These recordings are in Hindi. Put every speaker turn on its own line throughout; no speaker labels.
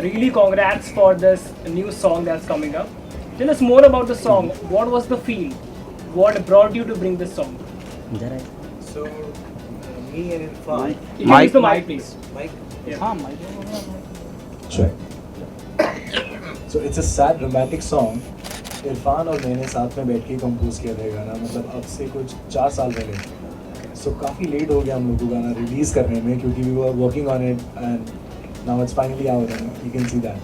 really congrats for this new song that's coming up. Tell us more about the song. What was the feel? What brought you to bring this song?
So, me and Irfan.
You can use the mic, please.
Mike?
Yeah.
Sure. So, it's a sad romantic song. Irfan और मैंने साथ में बैठ के कंपोज किया था ये गाना, मतलब अब से कुछ 4 साल पहले. सो काफ़ी लेट हो गया हम लोग को गाना रिलीज़ करने में, क्योंकि we were working on it and now it's finally out and you can see that.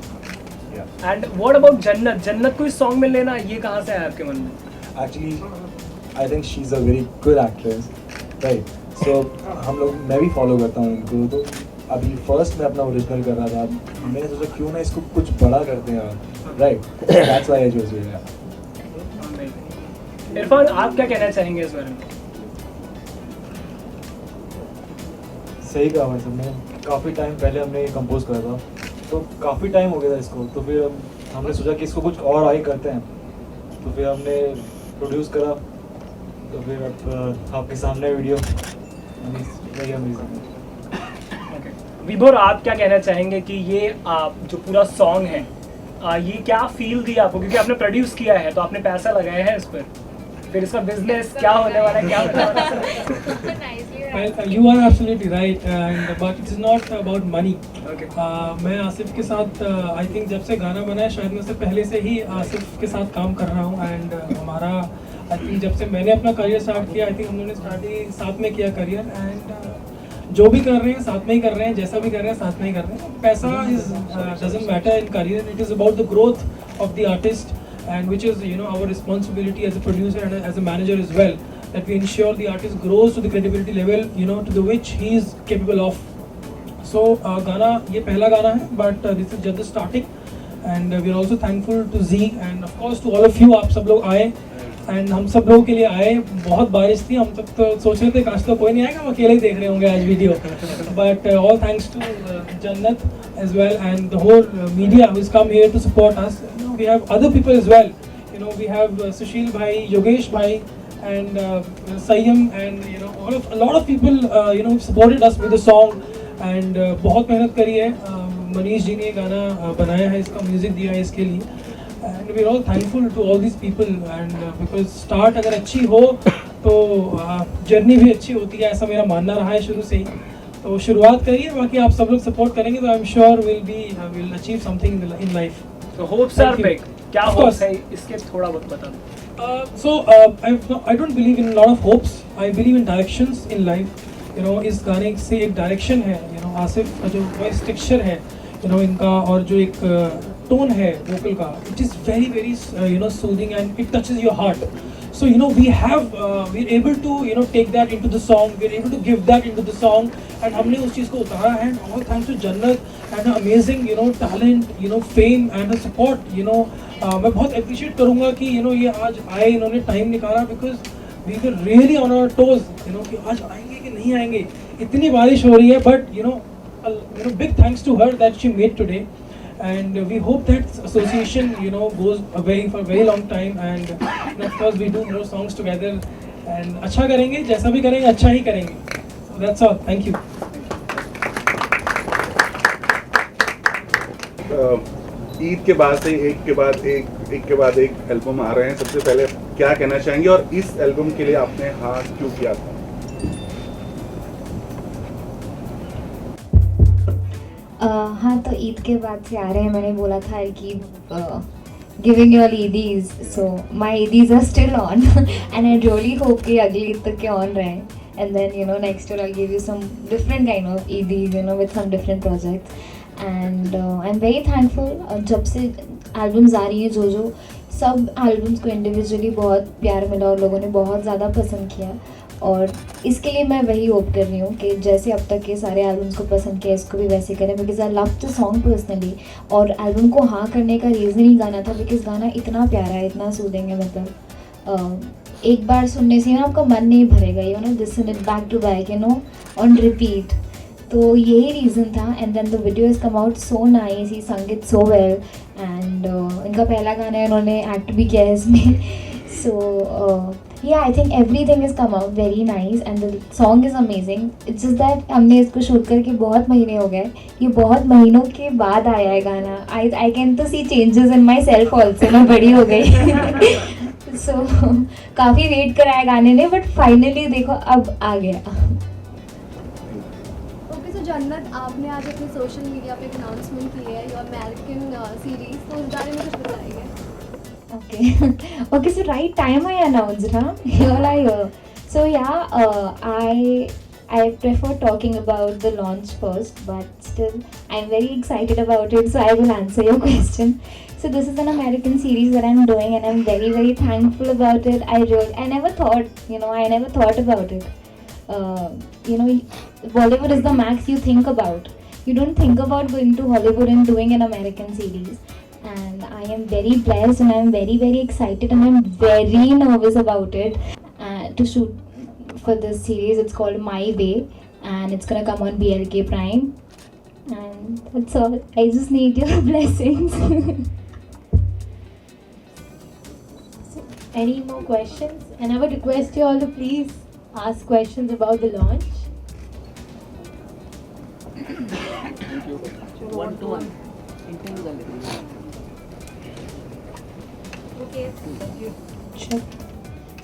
And what about जन्नत? जन्नत को इस सॉन्ग में लेना, ये कहाँ से आया आपके मन में?
Actually I think she is a very good actress, right. So हम लोग, मैं भी फॉलो करता हूँ इनको. तो अभी फर्स्ट में अपना ओरिजिनल कर रहा था, मैंने सोचा क्यों ना इसको कुछ बड़ा करते हैं, right. That's why I chose it.
Irfan, आप क्या कहना चाहेंगे इस बारे में?
सही कहा भाई साहब ने. काफ़ी टाइम पहले हमने ये कंपोज करा था, तो काफ़ी टाइम हो गया था इसको. तो फिर हमने सोचा कि इसको कुछ और आगे करते हैं, तो फिर हमने प्रोड्यूस करा. तो फिर अब आपके सामने वीडियो वेरी अमेजिंग.
विभोर, आप क्या कहना चाहेंगे कि ये जो पूरा सॉन्ग है, ये क्या फील दी आपको? क्योंकि आपने प्रोड्यूस किया है तो आपने पैसा लगाया है इस पर, फिर इसका बिजनेस क्या होने वाला है, क्या होने वाला है?
Well, you are absolutely right, but it's not about money.
Okay.
मैं आसिफ के साथ आई थिंक जब से गाना बना है, शायद मैं उससे पहले से ही आसिफ के साथ काम कर रहा हूँ. एंड हमारा आई थिंक जब से मैंने अपना करियर स्टार्ट किया, आई थिंक हम लोगों ने स्टार्ट ही साथ में किया करियर. एंड जो भी कर रहे हैं साथ में ही कर रहे हैं, जैसा भी कर रहे हैं साथ में ही कर रहे हैं. पैसा is doesn't matter in career. It is about the growth of the artist, and which is our responsibility as a producer and as a manager as well, that we ensure the artist grows to the credibility level to the which he is capable of. So गाना ये पहला गाना है, but this is just the starting, and we are also thankful to Z and of course to all of you. आप सब लोग आए and हम सब लोगों के लिए आए. बहुत बारिश थी, हम सब तो सोच रहे थे काश तो कोई नहीं आएगा, हम अकेले ही देख रहे होंगे आज video. but all thanks to Jannat as well and the whole media who has come here to support us. We have other people as well. We have Sushil bhai, Yogesh bhai, and Sayyam, and a lot of people who supported us with the song. And बहुत मेहनत करी है. मनीष जी ने गाना बनाया है, इसका म्यूजिक दिया है इसके लिए. And we are all thankful to all these people. And because start अगर अच्छी हो तो जर्नी भी अच्छी होती है, ऐसा मेरा मानना रहा है शुरू से ही. तो शुरुआत करिए, बाकी आप सब लोग सपोर्ट करेंगे तो I am sure will achieve something in life.
तो होप्स आर बिग. क्या होप्स है इसके, थोड़ा बहुत बता दो.
So I don't believe in a lot of hopes. I believe in directions in life. इस गाने से एक डायरेक्शन है. आसिफ का जो वॉइस टेक्सचर है इनका, और जो एक टोन है वोकल का, it is very very soothing and it touches your heart. So we're able to take that into the song. We're able to give that into the song, and हमने उस चीज़ को उतारा है. All thanks to Jannat and her amazing talent, fame and her support. मैं बहुत appreciate करूँगा कि ये आज आए, इन्होंने टाइम निकाला, because we were really on our toes. कि आज आएंगे कि नहीं आएंगे. इतनी बारिश हो रही है, but big thanks to her that she made today. And we hope that association goes away for a very long time, and of course we do more songs together and अच्छा करेंगे, जैसा भी करेंगे अच्छा ही करेंगे. So that's all. Thank you.
Eid के बाद से एक के बाद एक एल्बम आ रहे हैं. सबसे पहले क्या कहना चाहेंगे, और इस एल्बम के लिए आपने हाँ क्यों किया था?
हाँ, तो ईद के बाद से आ रहे हैं. मैंने बोला था कि गिविंग यू ऑल ईदीज, सो माई ईदीज are still on and I really hope कि अगली ईद तक के ऑन रहे. And then next year I give you some different kind of ईदीज with some different projects. And I am very thankful. जब से एल्बम्स आ रही हैं, जो सब एल्बम्स को इंडिविजुअली बहुत प्यार मिला और लोगों ने बहुत ज़्यादा पसंद किया. और इसके लिए मैं वही होप कर रही हूँ कि जैसे अब तक के सारे एल्बम्स को पसंद किया, इसको भी वैसे करें, because I love the song personally. और एल्बम को हाँ करने का रीज़न ही गाना था, बिकॉज गाना इतना प्यारा है, इतना सूदिंग है. मतलब एक बार सुनने से आपका मन नहीं भरेगा. Listen it back to back on repeat. तो यही रीज़न था. And then the video is come out so nice. He sung it so well. And इनका पहला गाना है, इन्होंने एक्ट भी किया है इसमें. सो Yeah, I think everything has come out very nice and the song is amazing. It's just that हमने इसको शूट करके बहुत महीने हो गए, ये बहुत महीनों के बाद आया है गाना. I can तो see changes in myself also. मैं बड़ी हो गई. So काफ़ी वेट करा है गाने ने, but finally देखो अब आ गया.
ओके, सो जन्नत, आपने आज अपने सोशल मीडिया पे एक अनाउंसमेंट की है योर अमेरिकन सीरीज, तो उस बारे में कुछ बताइए.
Okay, so right time I announced, huh? Here I hear. So yeah, I prefer talking about the launch first, but still I'm very excited about it, so I will answer your question. So this is an American series that I'm doing, and I'm very very thankful about it. I never thought about it. Bollywood is the max you think about. You don't think about going to Hollywood and doing an American series. And I am very blessed and I am very very excited and I am very nervous about it to shoot for this series. It's called My Way and it's gonna come on BLK Prime, and that's all. I just need your blessings.
So, any more questions? And I would request you all to please ask questions about the launch.
One-to-one.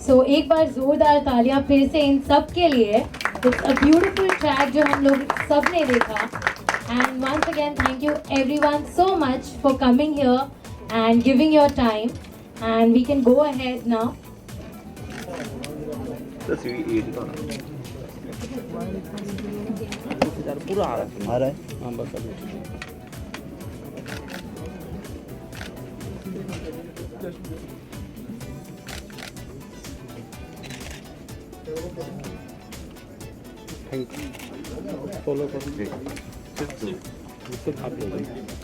So एक बार जोरदार तालियां फिर से इन सब के लिए. It's a beautiful track जो हम लोग सब ने देखा. And once again thank you everyone so much for coming here and giving your time. And we can go ahead now.
पूरा आ रहा है. हाँ बस अभी. Thank you. फॉलो करो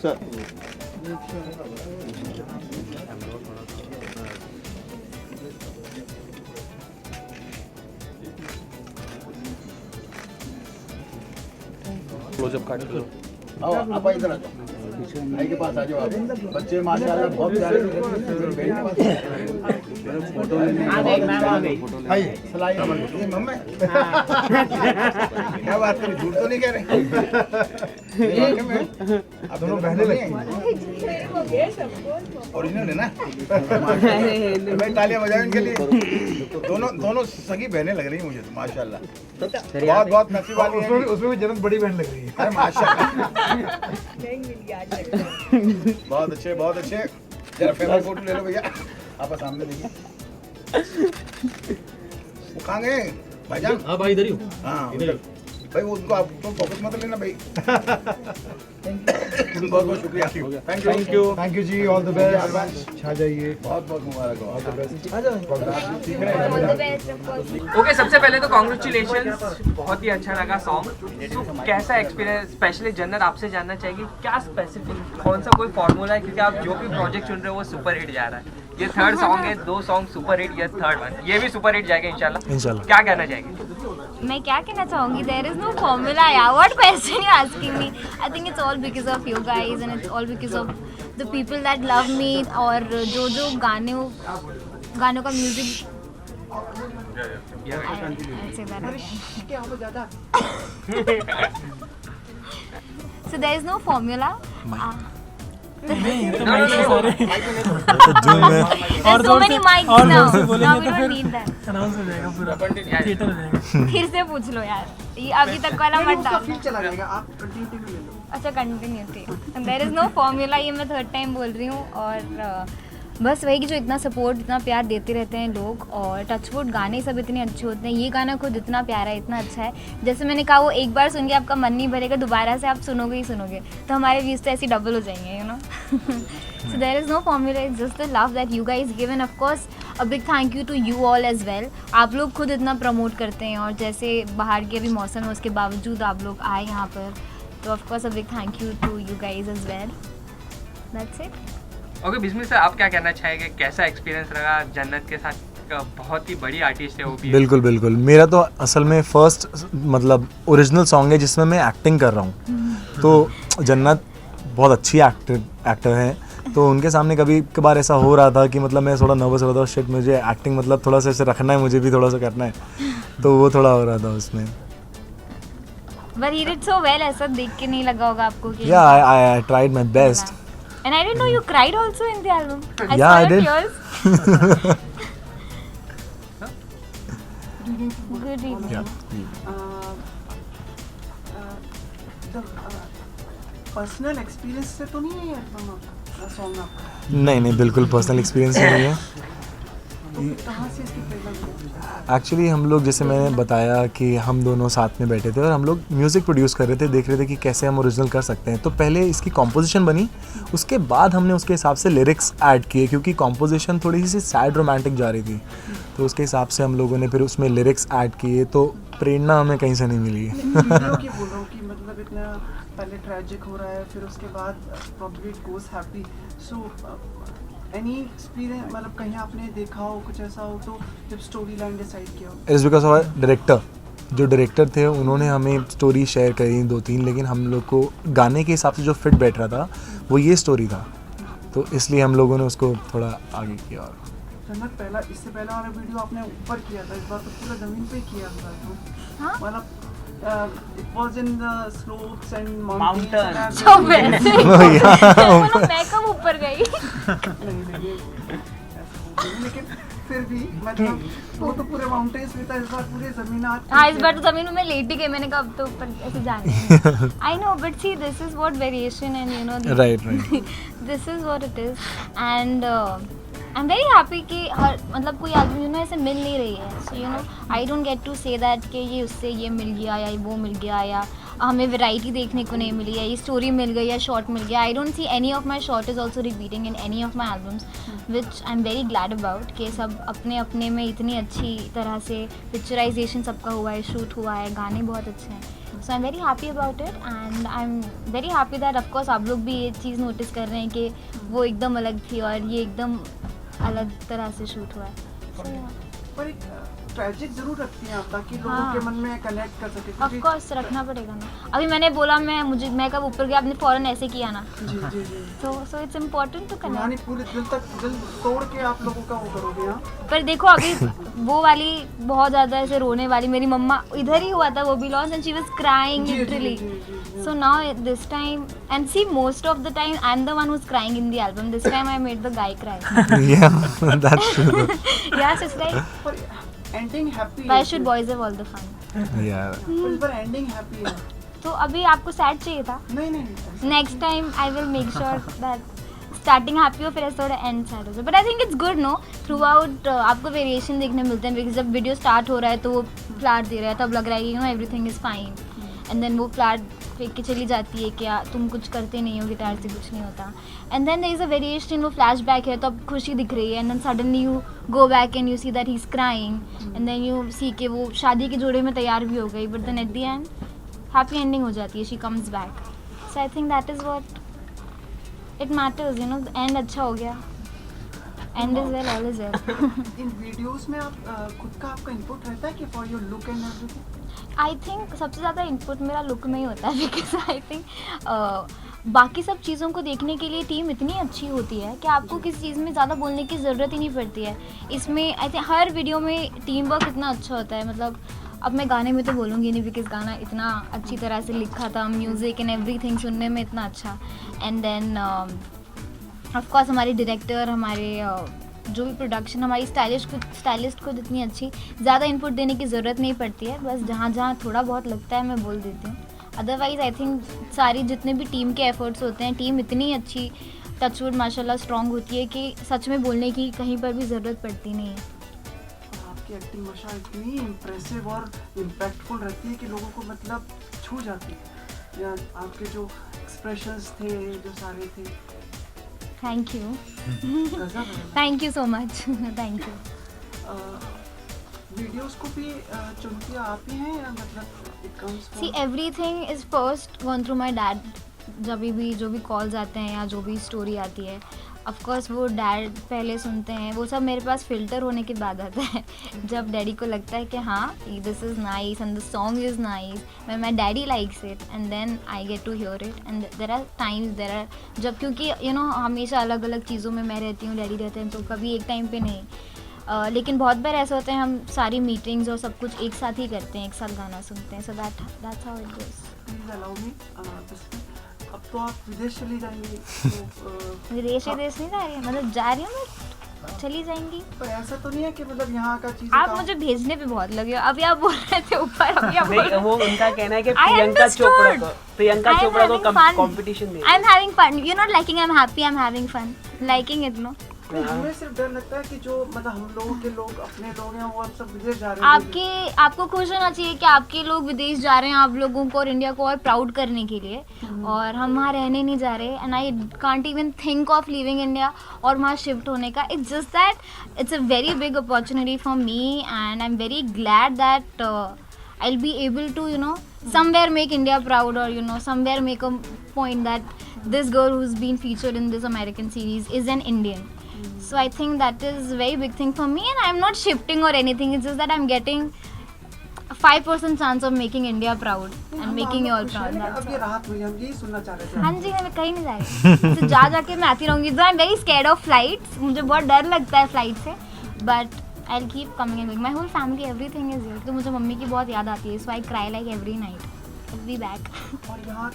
सर. क्लोजअप काट दो.
आओ आप इधर आ जाओ. भाई के पास आ जाओ. आप बच्चे माशाल्लाह बहुत प्यारे लग रहे हैं. फोटो भाई सलाई ये मम्मी क्या बात करें, झूठ तो नहीं कह रहे. आप दोनों बहनें लगी ओरिजिनल है ना. भाई तालियां बजाओ इनके लिए. दोनों सगी बहनें लग रही हैं मुझे तो माशाल्लाह. बहुत बहुत नसीब वाली है. उसमें भी जन्नत बड़ी बहन लग रही है. अरे माशाल्लाह बहुत अच्छे बहुत अच्छे. जरा फैमिली फोटो ले लो भैया. आप सामने देखिए. वो कहाँ गए भाईजान?
हाँ भाई इधर ही हूँ.
हाँ इधर भाई. वो उनको आप तो फोकस मत लेना भाई. बहुत बहुत शुक्रिया. Thank you ji. All the best. छा जाइए. बहुत बहुत मुबारक हो. All the best.
ओके, सबसे पहले तो कॉन्ग्रेचुलेशंस. बहुत ही अच्छा लगा सॉन्ग. तो कैसा एक्सपीरियंस, स्पेशली जन्नत आपसे जानना चाहिए क्या स्पेसिफिक कौन सा कोई फॉर्मूला है, क्योंकि आप जो भी प्रोजेक्ट चुन रहे हो वो सुपर हिट जा रहा है. ये थर्ड सॉन्ग है, 2 सॉन्ग सुपर हिट, ये थर्ड वन, ये भी सुपर हिट जाएगा इंशाल्लाह. क्या कहना चाहेंगे?
मैं क्या कहना चाहूँगी, देयर इज़ नो फॉर्मूला. यार what question you asking me. I think it's all because of you guys and it's all because of the people that love me. और जो गानों का music so there is no formula.
नहीं तो माइक से सारे
There's so many mics now. Now we don't need that.
Announce हो जाएगा पूरा. थिएटर हो जाएगा.
फिर से पूछ लो यार, ये अभी तक वाला मत डालो.
चला जाएगा. आप कंटिन्यू ले लो.
अच्छा continuity. There is no formula. ये मैं थर्ड टाइम बोल रही हूँ. और बस वही कि जो इतना सपोर्ट इतना प्यार देते रहते हैं लोग, और टचवुड गाने सब इतने अच्छे होते हैं. ये गाना खुद इतना प्यारा है, इतना अच्छा है. जैसे मैंने कहा, वो एक बार सुन के आपका मन नहीं भरेगा, दोबारा से आप सुनोगे ही सुनोगे. तो हमारे व्यूज़ तो ऐसे डबल हो जाएंगे, you know. So there is no formula. It's just the love that you guys give. And of course a big thank you to you all as well. आप लोग खुद इतना प्रमोट करते हैं, और जैसे बाहर के अभी मौसम है उसके बावजूद आप लोग आए यहाँ पर, तो of course a big thank you to you guys as well. That's it.
Okay, Bismil sir, आप क्या कहना चाहेंगे, कैसा एक्सपीरियंस रहा जन्नत के साथ? बहुत ही बड़ी आर्टिस्ट है वो भी.
बिल्कुल बिल्कुल. मेरा तो असल में फर्स्ट मतलब ओरिजिनल सॉन्ग है जिसमें मैं एक्टिंग कर रहा हूँ. तो जन्नत बहुत अच्छी एक्टर है. तो उनके सामने कभी कभार ऐसा हो रहा था कि मतलब मैं थोड़ा नर्वस हो रहा था, शिट मुझे एक्टिंग मतलब थोड़ा सा ऐसे रखना है, मुझे भी थोड़ा सा करना है, तो वो थोड़ा हो रहा था उसमें.
But he did so well, ऐसा देख के नहीं लगा होगा आपको कि
Yeah, I tried my best.
And I didn't know you cried also in the album.
Yeah, I
saw
did.
your tears. Good evening.
Yeah.
Personal experience से तो नहीं है एल्बम सॉन्ग आपका?
नहीं बिल्कुल पर्सनल एक्सपीरियंस नहीं है.
तो फिर कहाँ से इसकी प्रेरणा मिली?
एक्चुअली हम लोग, जैसे मैंने बताया कि हम दोनों साथ में बैठे थे और हम लोग म्यूज़िक प्रोड्यूस कर रहे थे, देख रहे थे कि कैसे हम ओरिजिनल कर सकते हैं. तो पहले इसकी कॉम्पोजिशन बनी, उसके बाद हमने उसके हिसाब से लिरिक्स ऐड किए, क्योंकि कॉम्पोजिशन थोड़ी सी सैड रोमांटिक जा रही थी, तो उसके हिसाब से हम लोगों ने फिर उसमें लिरिक्स ऐड किए. तो प्रेरणा हमें कहीं से नहीं मिली है.
वीडियो की बोल रहा हूँ कि मतलब इतना पहले ट्रैजिक हो रहा है, फिर उसके बाद probably it goes happy. So any experience, मतलब कहीं आपने देखा हो कुछ ऐसा हो तो जब स्टोरी लाइन डिसाइड किया हो?
It is because of director. जो डायरेक्टर थे उन्होंने हमें स्टोरी शेयर करी 2-3, लेकिन हम लोग को गाने के हिसाब से जो फिट बैठ रहा था वो ये स्टोरी था, तो इसलिए हम लोगों ने उसको थोड़ा आगे किया. और
जन्नत, पहला इससे पहला वाला वीडियो आपने ऊपर किया था, इस बार तो पूरा जमीन पे किया था.
हाँ?
मतलब it was in the slopes and
Mountains.
mountains.
So वैसे बोलो मैं कब ऊपर गई.
नहीं, ऐसा नहीं, लेकिन फिर भी मतलब वो तो पूरे माउंटेन्स में था, इस बार पूरे जमीन आज.
हाँ, इस बार तो जमीन में लेट ही गई, मैंने कहा अब तो ऊपर ऐसे जाने. I know, but see, this is what variation and you know.
Right.
This is what it is, and I'm very happy कि हर मतलब कोई आदमी यू नो ऐसे मिल नहीं रही है. So you know, I don't get to say that कि ये उससे ये मिल गया या वो मिल गया या हमें वैरायटी देखने को नहीं मिली, या ये स्टोरी मिल गई या शॉर्ट मिल गया. I don't see any of my short is also repeating in any of my albums, which I am very glad about कि सब अपने अपने में इतनी अच्छी तरह से पिक्चराइजेशन सबका हुआ है, शूट हुआ है, गाने बहुत अच्छे हैं. So I am very happy about it, and I am very happy that of course आप लोग भी ये चीज़ नोटिस कर रहे हैं कि वो एकदम अलग थी और ये एकदम अलग तरह से शूट हुआ है. So, yeah.
पर एक ट्रैजिक जरूर रखती हैं आप ताकि लोगों
हाँ.
के मन में कनेक्ट कर सके.
ऑफ कोर्स रखना पड़ेगा ना. अभी मैंने बोला मैं कब ऊपर गया, आपने फौरन ऐसे किया ना,
जी.
so it's important to
यानी
connect.
पूरे दिल तोड़ के आप लोगों का वो करोगे. हाँ,
पर देखो अभी वो वाली बहुत ज़्यादा ऐसे रोने वाली, मेरी मम्मा इधर ही हुआ था, वो भी loss and she was crying literally. So now this time, and see, most of the time I'm the one who's crying in the album. This time I made the guy cry.
Yeah, that's true.
Yes, it's like
पर ending happy.
why should boys have all the fun?
Yeah.
इस बार एंडिंग हैप्पी है.
तो अभी आपको सैड चाहिए था.
नहीं.
Next time I will make sure that starting happy हो, फिर ऐसा थोड़ा end sad हो जाए. But I think it's good, no? Throughout आपको variation देखने मिलते हैं, because जब video start हो रहा है तो वो फ्लैट दे रहा है, तब लग रहा है कि you know everything is fine. And then वो फ्लैट फेंक के चली जाती है, क्या तुम कुछ करते नहीं हो, गिटार से कुछ नहीं होता. And then there is a variation, वो फ्लैश बैक है तो अब खुशी दिख रही है, and then suddenly you go back and you see that he is crying, and then you see के वो शादी के जोड़े में तैयार भी हो गई, but then at the end happy ending हो जाती है, she comes back. So I think that is what it matters, you know. And अच्छा हो गया, and is well, all is well.
इन वीडियोस में आप खुद का आपका इनपुट रहता है कि for your look and everything?
I think सबसे ज़्यादा इनपुट मेरा लुक में ही होता है, बिकॉज आई थिंक बाकी सब चीज़ों को देखने के लिए टीम इतनी अच्छी होती है कि आपको किसी चीज़ में ज़्यादा बोलने की ज़रूरत ही नहीं पड़ती है. इसमें आई थिंक हर वीडियो में टीम वर्क इतना अच्छा होता है. मतलब अब मैं गाने में तो बोलूँगी नहीं, बिकॉज गाना इतना अच्छी तरह से लिखा था, म्यूज़िक एंड एवरीथिंग सुनने में इतना अच्छा. एंड देन ऑफकोर्स हमारे डायरेक्टर, हमारे जो भी प्रोडक्शन, हमारी स्टाइलिस्ट खुद इतनी अच्छी, ज़्यादा इनपुट देने की ज़रूरत नहीं पड़ती है. बस जहाँ जहाँ थोड़ा बहुत लगता है मैं बोल देती हूँ. अदरवाइज़ आई थिंक सारी जितने भी टीम के एफर्ट्स होते हैं, टीम इतनी अच्छी टचवुड माशाल्लाह स्ट्रॉन्ग होती है कि सच में बोलने की कहीं पर भी ज़रूरत पड़ती नहीं है.
आपकी एक्टिंग माशा इतनी इम्प्रेसिव और इम्पैक्टफुल रहती है कि लोगों को मतलब छू जाती है. या आपके जो एक्सप्रेशंस थे, जो सारे थे,
थैंक यू.
गजब है.
Thank you so much. Thank you.
Videos को भी चुनती आप ही हैं या मतलब it comes from?
See everything is first gone through my dad. जब भी जो भी कॉल्स आते हैं या जो भी स्टोरी आती है, ऑफ कोर्स वो डैड पहले सुनते हैं, वो सब मेरे पास फ़िल्टर होने के बाद आता है। जब डैडी को लगता है कि हाँ this is nice and the song is nice, when my daddy likes it and then I get to hear it. And there are times जब, क्योंकि हमेशा अलग अलग चीज़ों में मैं रहती हूँ, डैडी रहते हैं, तो कभी एक टाइम पे नहीं। लेकिन बहुत बार ऐसा होता है हम सारी मीटिंग्स और सब कुछ एक साथ ही करते हैं, एक साथ गाना सुनते हैं। So that's how it goes.
Please allow me, अब तो आप विदेश चली जाएंगी तो
विदेश नहीं जा रही है, मतलब जा रही हूँ मैं, चली जाएंगी।
पर ऐसा तो नहीं है कि मतलब यहाँ का चीज़
आप मुझे भेजने पे बहुत लगे हो। अभी आप बोल रहे थे ऊपर, अभी आप बोल रहे
वो उनका कहना है कि
I
प्रियंका
understood.
चोपड़ा को
I'm having fun.
Competition they.
I'm having fun. You're not liking. I'm happy. I'm having fun. Liking it, no?
नहीं, हमें सिर्फ डर लगता है कि जो मतलब हम लोगों के लोग अपने लोग हैं वो अब सब विदेश जा रहे हैं।
आपको खुश होना चाहिए कि आपके लोग विदेश जा रहे हैं, आप लोगों को और इंडिया को और प्राउड करने के लिए, और हम वहाँ रहने नहीं जा रहे। And I can't even think of living India और वहाँ शिफ्ट होने का। It's just that it's a very big opportunity for me and I am very glad that I will be able to somewhere make India proud, or somewhere make a point that this girl who's been featured in this American series is an Indian. So I think that is a very big thing for me, and I'm not shifting or anything. It's just that I'm getting a 5% chance of making India proud and making you all proud.
अब ये राहत हुई, हम यही सुनना चाह रहे थे।
हाँ जी, मैं कहीं नहीं जा रही। तो जा के मैं आती रहूँगी। तो I am very scared of flights, मुझे बहुत डर लगता है फ्लाइट से, but I will keep coming and my whole family everything is here. तो मुझे मम्मी की बहुत याद आती है, so I cry like every night. Be back.
और यहाँ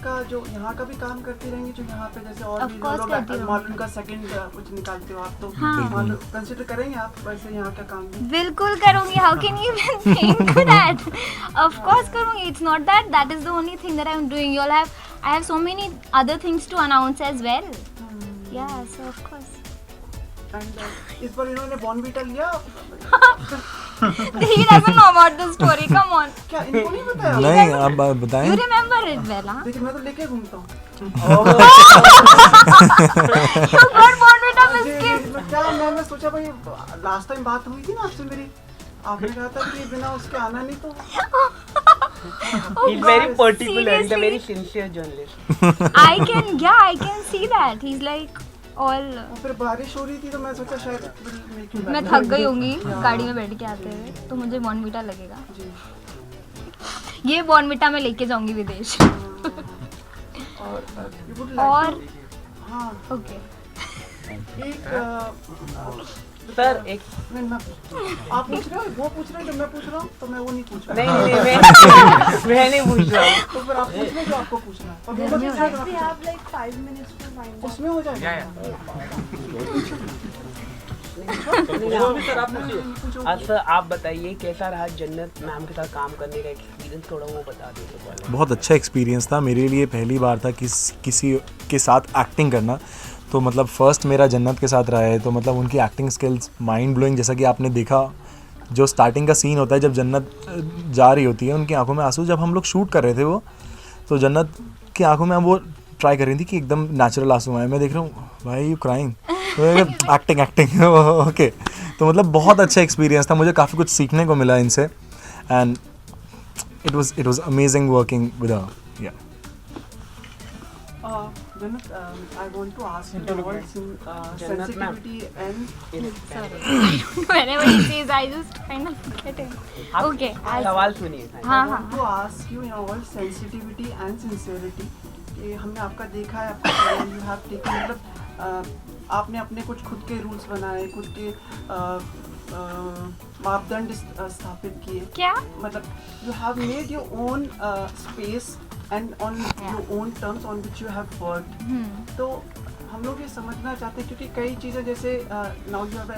का भी काम करती रहेंगी जो यहाँ पे जैसे और
Of
भी
course
लोग
करती रहूँगी।
मालूम का सेकंड कुछ निकालते हो आप, तो
हाँ।
कंसिडर करेंगे आप वैसे यहाँ का काम भी?
बिल्कुल करूँगी। How can you even think that? Of course करूँगी। It's not that is the only thing that I am doing. I have so many other things to announce as well. या सो ऑफ कोर्स।
एंड इस बार इन्होंने बॉर्नवीटा लिया?
He doesn't know about the story. Come on.
क्या इनको नहीं बताया?
नहीं, आप बताएं।
You remember it well, huh?
देखिए मैं तो लेके घूमता हूँ।
You got Bournvita biscuit.
क्या मैं सोचा भाई लास्ट टाइम बात हुई थी ना आपसे मेरी, आपने कहा था कि बिना उसके आना नहीं तो।
He's very particular. He's a
Seriously?
very sincere journalist.
I can see that. He's like all.
फिर बारिश हो रही थी तो मैं सोचा शायद
मैं थक गई होंगी गाड़ी में बैठ के आते हुए, तो मुझे बॉर्नवीटा लगेगा। ये बॉर्नवीटा मैं लेके जाऊंगी विदेश। और
हाँ
ओके।
एक
सर एक
नहीं, आप पूछ रहे हो, वो पूछ रहे हो, जब मैं पूछ रहा हूँ तो मैं वो नहीं पूछ रहा।
नहीं मैं नहीं पूछ रहा हूँ।
तो फिर आप पूछ रहे हो जो आपको पूछना है। और वो बस पूछ रहा है जो आप like 5 minutes to find out। उसमें हो जाएगा।
सर आप बताइए कैसा रहा जन्नत मैम के साथ काम करने का एक्सपीरियंस, थोड़ा वो बता दीजिए।
बहुत अच्छा एक्सपीरियंस था मेरे लिए। पहली बार था किसी के साथ एक्टिंग करना, तो मतलब फ़र्स्ट मेरा जन्नत के साथ रहा है। तो मतलब उनकी एक्टिंग स्किल्स माइंड ब्लोइंग। जैसा कि आपने देखा जो स्टार्टिंग का सीन होता है जब जन्नत जा रही होती है, उनकी आंखों में आंसू, जब हम लोग शूट कर रहे थे वो, तो जन्नत की आंखों में वो ट्राई कर रही थी कि एकदम नेचुरल आंसू आए। मैं देख रहा हूँ भाई यू क्राइंग, एक्टिंग ओके। तो मतलब बहुत अच्छा एक्सपीरियंस था, मुझे काफ़ी कुछ सीखने को मिला इनसे, and it was amazing working with her. या
Jannat, I want to ask you about sensitivity and
whenever he says I just kind of get it. Okay.
सवाल सुनिए।
I want to ask you in all sensitivity and sincerity कि हमने आपका देखा है, आपका you have taken, मतलब आपने अपने कुछ खुद के रूल्स बनाए, खुद के मापदंड स्थापित किए।
क्या?
मतलब you have made your own space and on your own terms on which you have worked. तो हम लोग ये समझना चाहते हैं क्योंकि कई चीज़ें जैसे now you have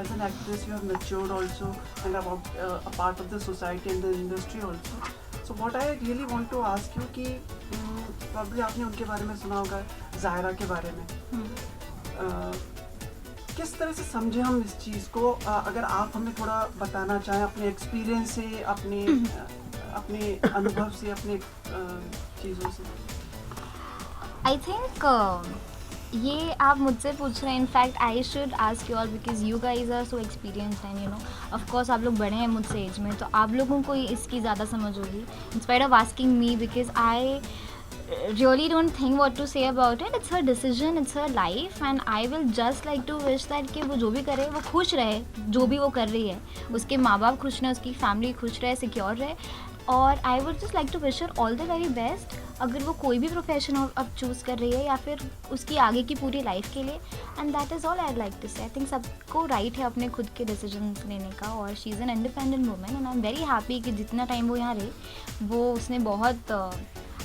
as an actress you have matured also and about a part of the society and the industry also. So what I really want to ask you कि probably आपने उनके बारे में सुना होगा, ज़ायरा के बारे में। किस तरह से समझे हम इस चीज़ को, अगर आप हमें थोड़ा बताना चाहें अपने एक्सपीरियंस से, अपने अनुभव से, अपने चीज़ों से।
आई थिंक ये आप मुझसे पूछ रहे हैं। In fact I should ask you all because you guys are so experienced and of course आप लोग बड़े हैं मुझसे एज में, तो आप लोगों को इसकी ज़्यादा समझ होगी in spite of asking me, because I
really don't think what to say about it. It's her decision, it's her life, and I will just like to wish that कि वो जो भी करे वो खुश रहे, जो भी वो कर रही है, उसके माँ बाप खुश रहें, उसकी फैमिली खुश रहे, सिक्योर रहे, और I would just like to wish her all the very best. अगर वो कोई भी प्रोफेशन अब चूज़ कर रही है या फिर उसकी आगे की पूरी लाइफ के लिए, and that is all I like to say. I think सबको राइट है अपने खुद के डिसीजन लेने का, और she is an independent women, and I am very happy कि जितना टाइम वो यहाँ रही वो उसने बहुत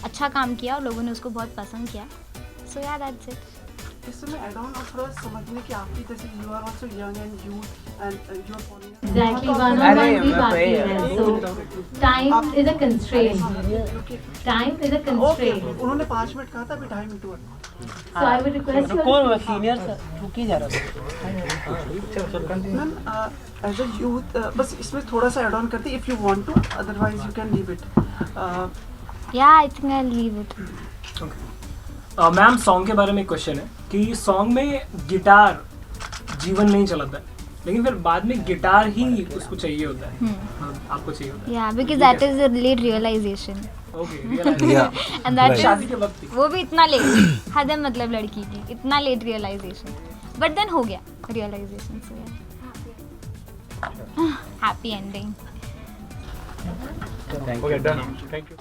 अच्छा काम किया और लोगों ने उसको बहुत पसंद किया. सो या दैट्स इट.
इसमें ऐड ऑन और थोड़ा समझने की आपकी जैसे you are also young and youth and you are following
Exactly, one on one भी बाकी है. So time is a constraint. Time is a constraint.
उन्होंने 5 मिनट कहा था, अभी 2.5 मिनट हुआ.
So I would request you.
कौन सीनियर रुकी जा रहा है
मैम एज अ यूथ बस इसमें थोड़ा सा ऐड ऑन करती if you want to, otherwise you can leave it.
या I think I leave it.
Ma'am song के बारे में एक क्वेश्चन है कि सॉन्ग में गिटार जीवन नहीं चलाता है, लेकिन फिर बाद में गिटार ही उसको चाहिए होता है, आपको चाहिए होता है.
या because that is a late realization.
Okay, realize.
And that
शादी के वक्त ही.
वो भी इतना लेट, हद है मतलब लड़की की, इतना लेट रियलाइजेशन, बट देन हो गया realization. So happy ending.
Okay, done. Thank you.